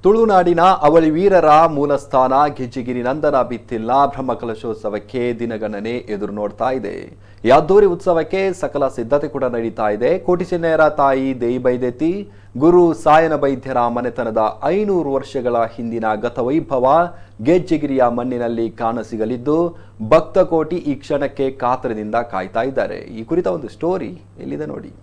ತುಳುನಾಡಿನ ಅವಳಿ ವೀರರ ಮೂಲಸ್ಥಾನ ಗಿಜ್ಜಿಗಿರಿ ನಂದನ ಬಿತ್ತಿಲ್ಲ ಬ್ರಹ್ಮಕಲಶೋತ್ಸವಕ್ಕೆ ದಿನಗಣನೆ ಎದುರು ನೋಡ್ತಾ ಇದೆ. ಯಾದ್ದೂರಿ ಉತ್ಸವಕ್ಕೆ ಸಕಲ ಸಿದ್ಧತೆ ಕೂಡ ನಡೀತಾ ಇದೆ. ಕೋಟಿ ಚೆನ್ನಯ್ಯರ ತಾಯಿ ದೇಯಿಬೈದೆತ್ತಿ ಗುರು ಸಾಯನ ವೈದ್ಯರ ಮನೆತನದ 500 ವರ್ಷಗಳ ಹಿಂದಿನ ಗತವೈಭವ ಗೆಜ್ಜಿಗಿರಿಯ ಮಣ್ಣಿನಲ್ಲಿ ಕಾಣಸಿಗಲಿದ್ದು ಭಕ್ತಕೋಟಿ ಈ ಕ್ಷಣಕ್ಕೆ ಕಾತರದಿಂದ ಕಾಯ್ತಾ ಇದ್ದಾರೆ. ಈ ಕುರಿತ ಒಂದು ಸ್ಟೋರಿ ಎಲ್ಲಿದೆ ನೋಡಿ.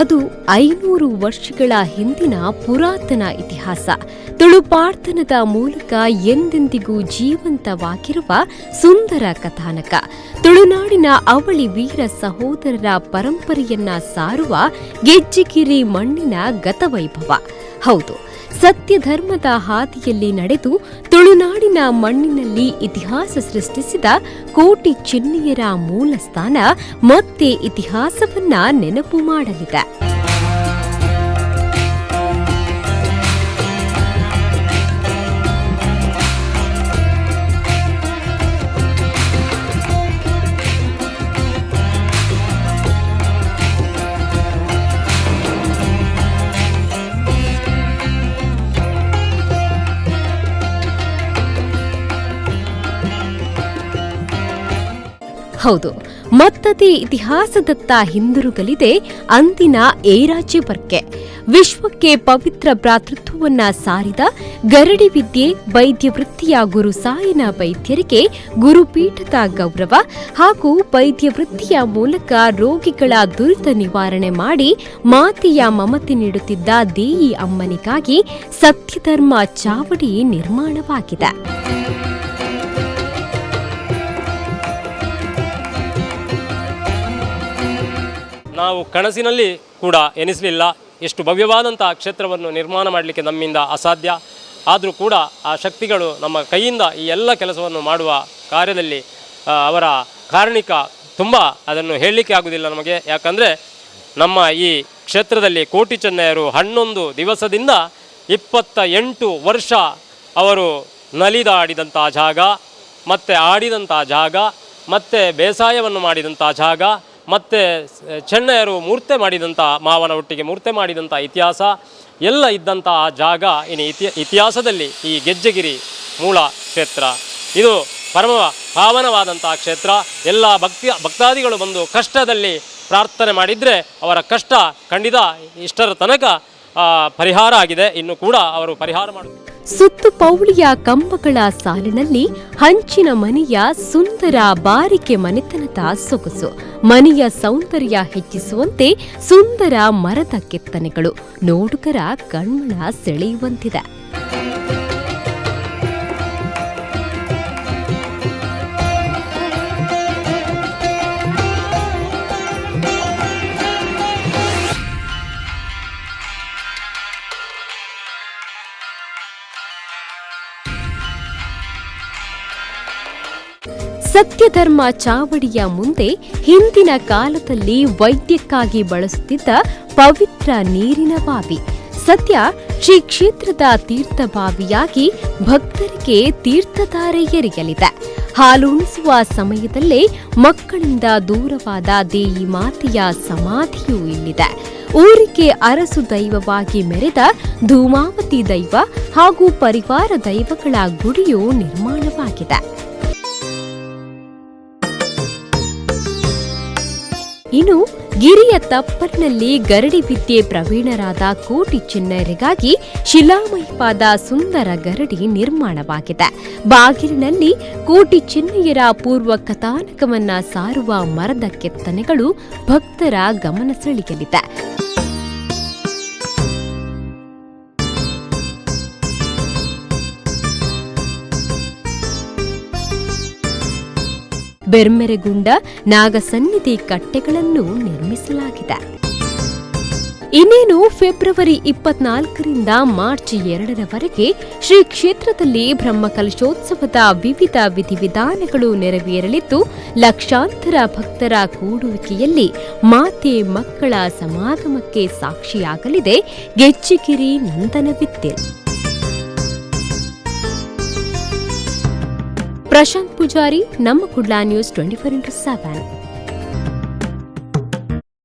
ಅದು 500 ವರ್ಷಗಳ ಹಿಂದಿನ ಪುರಾತನ ಇತಿಹಾಸ. ತುಳುಪಾಡ್ತನದ ಮೂಲಕ ಎಂದೆಂದಿಗೂ ಜೀವಂತವಾಗಿರುವ ಸುಂದರ ಕಥಾನಕ. ತುಳುನಾಡಿನ ಅವಳಿ ವೀರ ಸಹೋದರರ ಪರಂಪರೆಯನ್ನ ಸಾರುವ ಗೆಜ್ಜಿಗಿರಿ ಮಣ್ಣಿನ ಗತವೈಭವ. ಹೌದು, ಸತ್ಯಧರ್ಮದ ಹಾದಿಯಲ್ಲಿ ನಡೆದು ತುಳುನಾಡಿನ ಮಣ್ಣಿನಲ್ಲಿ ಇತಿಹಾಸ ಸೃಷ್ಟಿಸಿದ ಕೋಟಿ ಚೆನ್ನಯ್ಯರ ಮೂಲ ಸ್ಥಾನ ಮತ್ತೆ ಇತಿಹಾಸವನ್ನ ನೆನಪು ಮಾಡಲಿದೆ. ಹೌದು, ಮತ್ತದೇ ಇತಿಹಾಸದತ್ತ ಹಿಂದಿರುಗಲಿದೆ ಅಂದಿನ ಏರಾಜಿ ಬರ್ಕೆ. ವಿಶ್ವಕ್ಕೆ ಪವಿತ್ರ ಭ್ರಾತೃತ್ವವನ್ನ ಸಾರಿದ ಗರಡಿ ವಿದ್ಯೆ ವೈದ್ಯ ವೃತ್ತಿಯ ಗುರು ಸಾಯನ ವೈದ್ಯರಿಗೆ ಗುರುಪೀಠದ ಗೌರವ ಹಾಗೂ ವೈದ್ಯ ವೃತ್ತಿಯ ಮೂಲಕ ರೋಗಿಗಳ ದುರಿತ ನಿವಾರಣೆ ಮಾಡಿ ಮಾತೆಯ ಮಮತೆ ನೀಡುತ್ತಿದ್ದ ದೇಯಿ ಅಮ್ಮನಿಗಾಗಿ ಸತ್ಯಧರ್ಮ ಚಾವಡಿ ನಿರ್ಮಾಣವಾಗಿದೆ. ನಾವು ಕನಸಿನಲ್ಲಿ ಕೂಡ ಎನಿಸಲಿಲ್ಲ ಎಷ್ಟು ಭವ್ಯವಾದಂಥ ಕ್ಷೇತ್ರವನ್ನು ನಿರ್ಮಾಣ ಮಾಡಲಿಕ್ಕೆ ನಮ್ಮಿಂದ ಅಸಾಧ್ಯ. ಆದರೂ ಕೂಡ ಆ ಶಕ್ತಿಗಳು ನಮ್ಮ ಕೈಯಿಂದ ಈ ಎಲ್ಲ ಕೆಲಸವನ್ನು ಮಾಡುವ ಕಾರ್ಯದಲ್ಲಿ ಅವರ ಕಾರಣಿಕ ತುಂಬ, ಅದನ್ನು ಹೇಳಲಿಕ್ಕೆ ಆಗುವುದಿಲ್ಲ ನಮಗೆ. ಯಾಕಂದರೆ ನಮ್ಮ ಈ ಕ್ಷೇತ್ರದಲ್ಲಿ ಕೋಟಿ ಚೆನ್ನಯ್ಯರು 11 ದಿವಸದಿಂದ 28 ವರ್ಷ ಅವರು ನಲಿದಾಡಿದಂಥ ಜಾಗ, ಮತ್ತು ಆಡಿದಂಥ ಜಾಗ, ಮತ್ತು ಬೇಸಾಯವನ್ನು ಮಾಡಿದಂಥ ಜಾಗ, ಮತ್ತು ಚೆನ್ನಯ್ಯರು ಮೂರ್ತೆ ಮಾಡಿದಂಥ ಮಾವನ ಒಟ್ಟಿಗೆ ಮೂರ್ತೆ ಮಾಡಿದಂಥ ಇತಿಹಾಸ ಎಲ್ಲ ಇದ್ದಂಥ ಆ ಜಾಗ ಇನ್ನು ಇತಿಹಾಸದಲ್ಲಿ ಈ ಗೆಜ್ಜಿಗಿರಿ ಮೂಲ ಕ್ಷೇತ್ರ. ಇದು ಪರಮ ಪಾವನವಾದಂಥ ಕ್ಷೇತ್ರ. ಎಲ್ಲ ಭಕ್ತಾದಿಗಳು ಬಂದು ಕಷ್ಟದಲ್ಲಿ ಪ್ರಾರ್ಥನೆ ಮಾಡಿದರೆ ಅವರ ಕಷ್ಟ ಖಂಡಿತ ಇಷ್ಟರ ತನಕ ಪರಿಹಾರ ಆಗಿದೆ. ಇನ್ನು ಕೂಡ ಅವರು ಪರಿಹಾರ ಮಾಡುತ್ತಾರೆ. ಸುತ್ತು ಪೌಳಿಯ ಕಂಬಗಳ ಸಾಲಿನಲ್ಲಿ ಹಂಚಿನ ಮನೆಯ ಸುಂದರ ಬಾರಿಕೆ ಮನೆತನದ ಸೊಗಸು, ಮನೆಯ ಸೌಂದರ್ಯ ಹೆಚ್ಚಿಸುವಂತೆ ಸುಂದರ ಮರದ ಕೆತ್ತನೆಗಳು ನೋಡುಗರ ಕಣ್ಮನ ಸೆಳೆಯುವಂತಿದೆ. ಸತ್ಯಧರ್ಮ ಚಾವಡಿಯ ಮುಂದೆ ಹಿಂದಿನ ಕಾಲದಲ್ಲಿ ವೈದ್ಯಕ್ಕಾಗಿ ಬಳಸುತ್ತಿದ್ದ ಪವಿತ್ರ ನೀರಿನ ಬಾವಿ ಸದ್ಯ ಶ್ರೀ ಕ್ಷೇತ್ರದ ತೀರ್ಥಬಾವಿಯಾಗಿ ಭಕ್ತರಿಗೆ ತೀರ್ಥಧಾರೆ ಎರೆಯಲಿದೆ. ಹಾಲುಣಿಸುವ ಸಮಯದಲ್ಲೇ ಮಕ್ಕಳಿಂದ ದೂರವಾದ ದೇಯಿ ಮಾತೆಯ ಸಮಾಧಿಯೂ ಇಲ್ಲಿದೆ. ಊರಿಗೆ ಅರಸು ದೈವವಾಗಿ ಮೆರೆದ ಧೂಮಾವತಿ ದೈವ ಹಾಗೂ ಪರಿವಾರ ದೈವಗಳ ಗುಡಿಯೂ ನಿರ್ಮಾಣವಾಗಿದೆ. ಇನ್ನು ಗಿರಿಯ ತಪ್ಪಲಿನಲ್ಲಿ ಗರಡಿ ವಿದ್ಯೆ ಪ್ರವೀಣರಾದ ಕೋಟಿ ಚೆನ್ನಯ್ಯರಿಗಾಗಿ ಶಿಲಾಮಹಿಪಾದ ಸುಂದರ ಗರಡಿ ನಿರ್ಮಾಣವಾಗಿದೆ. ಬಾಗಿಲಿನಲ್ಲಿ ಕೋಟಿ ಚೆನ್ನಯ್ಯರ ಪೂರ್ವ ಕಥಾನಕವನ್ನ ಸಾರುವ ಮರದ ಕೆತ್ತನೆಗಳು ಭಕ್ತರ ಗಮನ ಸೆಳೆಯಲಿದೆ. ಬೆರ್ಮೆರೆಗುಂಡ ನಾಗಸನ್ನಿಧಿ ಕಟ್ಟೆಗಳನ್ನು ನಿರ್ಮಿಸಲಾಗಿದೆ. ಇನ್ನೇನು ಫೆಬ್ರವರಿ 24ರಿಂದ ಮಾರ್ಚ್ 2ರವರೆಗೆ ಶ್ರೀ ಕ್ಷೇತ್ರದಲ್ಲಿ ಬ್ರಹ್ಮಕಲಶೋತ್ಸವದ ವಿವಿಧ ವಿಧಿವಿಧಾನಗಳು ನೆರವೇರಲಿದ್ದು ಲಕ್ಷಾಂತರ ಭಕ್ತರ ಕೂಡುವಿಕೆಯಲ್ಲಿ ಮಾತೆ ಮಕ್ಕಳ ಸಮಾಗಮಕ್ಕೆ ಸಾಕ್ಷಿಯಾಗಲಿದೆ ಗೆಜ್ಜಿಗಿರಿ ನಂದನಬಿತ್ತಿಲ್. ಪ್ರಶಾಂತ್ ಪೂಜಾರಿ, ನಮ್ಮ ಕುಡ್ಲ ನ್ಯೂಸ್ 24x7.